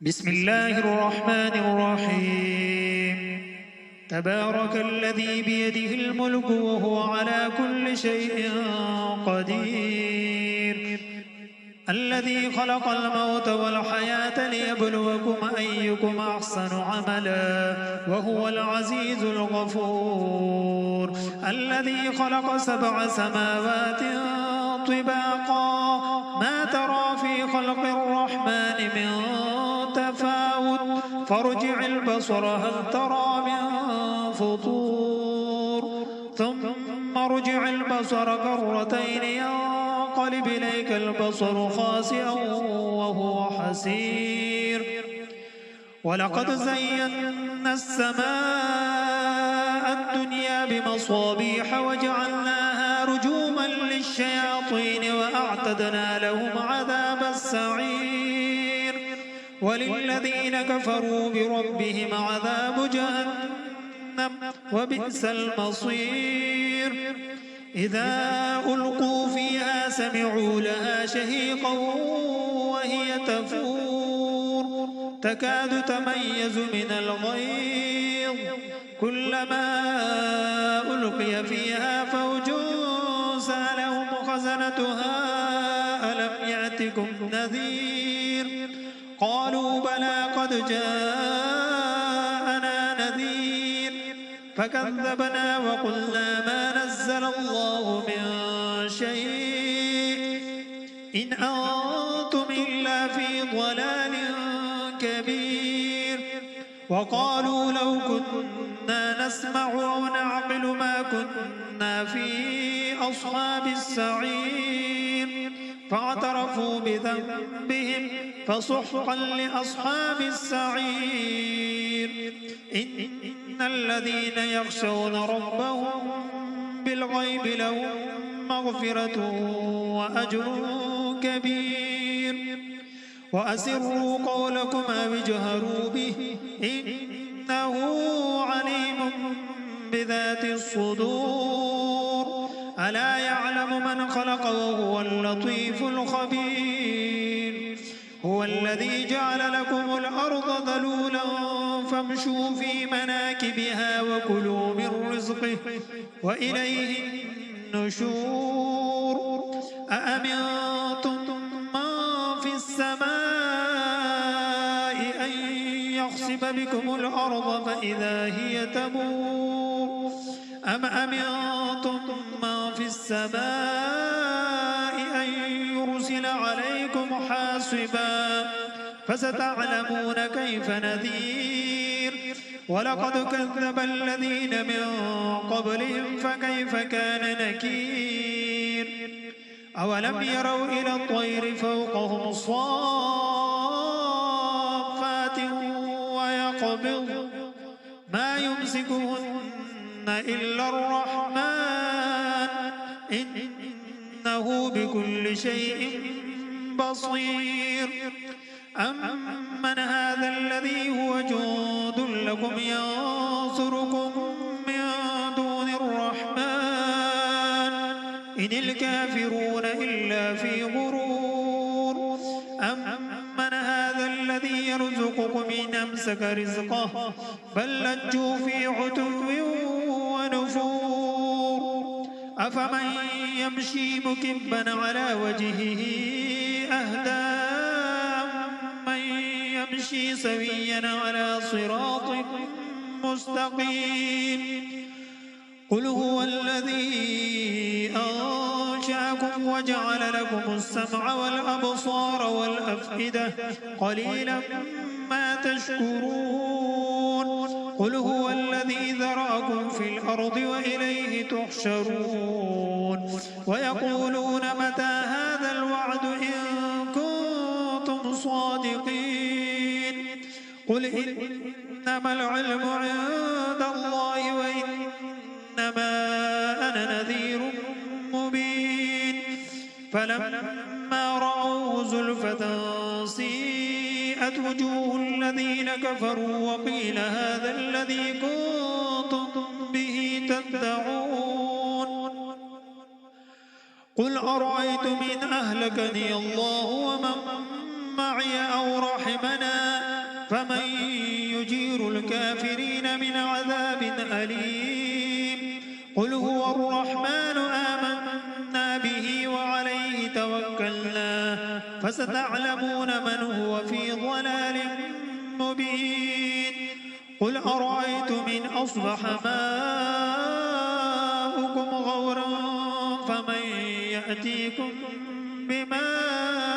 بسم الله الرحمن الرحيم تبارك الذي بيده الملك وهو على كل شيء قدير الذي خلق الموت والحياة ليبلوكم أيكم أحسن عملا وهو العزيز الغفور الذي خلق 7 سماوات طباقا ما ترى في خلق الرحمن من تفاوت فارجع البصر هل ترى من فطور ثم ارجع البصر كرتين ينقلب إليك البصر خاسئا وهو حسير ولقد زينا السماء الدنيا بمصابيح وجعلناها رجوما للشياطين وأعتدنا لهم عذاب السعير وللذين كفروا بربهم عذاب جهنم وبئس المصير إذا ألقوا فيها سمعوا لها شهيقا وهي تفور تكاد تميز من الغيظ كلما ألقي فيها فوج سألهم خزنتها ألم يأتكم نذير قالوا بلى قد جاءنا نذير فكذبنا وقلنا ما نزل الله من شيء إن أنتم إلا في ضلال كبير وقالوا لو كنا نسمع أو نعقل ما كنا في أصحاب السعير فاعترفوا بذنبهم فسحقا لأصحاب السعير إن الذين يخشون ربهم بالغيب لهم مغفرة وأجر كبير وأسروا قولكم أو اجهروا به إنه عليم بذات الصدور ألا يعلم من خلق وهو اللطيف الخبير هو الذي جعل لكم الأرض ذلولا فامشوا في مناكبها وكلوا من رزقه وإليه النشور أأمنتم من في السماء أن يخسف بكم الأرض فإذا هي تمور أم أمنتم من في السماء أن يرسل عليكم حاصبا فستعلمون كيف نذير ولقد كذب الذين من قبلهم فكيف كان نكير أولم يروا إلى الطير فوقهم صافات ويقبض ما يمسكهن إلا الرحمن إنه بكل شيء بصير أمن هذا الذي هو جند لكم ينصركم من دون الرحمن إن الكافرون إلا في غرور أمن هذا الذي يرزقكم إن أمسك رزقه بل لجوا في عتو ونفور أفمن يمشي مكبا على وجهه أهدى أمن يمشي سويا على صراط مستقيم قل هو الذي أنشأكم وجعل لكم السمع والأبصار والأفئدة قليلا ما تشكرون قل هو الذي ذرأكم في الأرض وإليه تحشرون ويقولون متى هذا الوعد إن كنتم صادقين قل إنما العلم عند الله وإنما أنا نذير مبين فلما رأوه زلفة سيئت وجوه الذين كفروا وقيل هذا الذي كنتم به تدعون قل أرأيتم إن أهلكني الله ومن معي أو رحمنا فمن يجير الكافرين من عذاب أليم قل هو الرحمن آمنا به وعليه توكلنا فستعلمون من هو في ضلال مبين قل أرأيتم إن أصبح ماؤكم غورا فمن يأتيكم بماء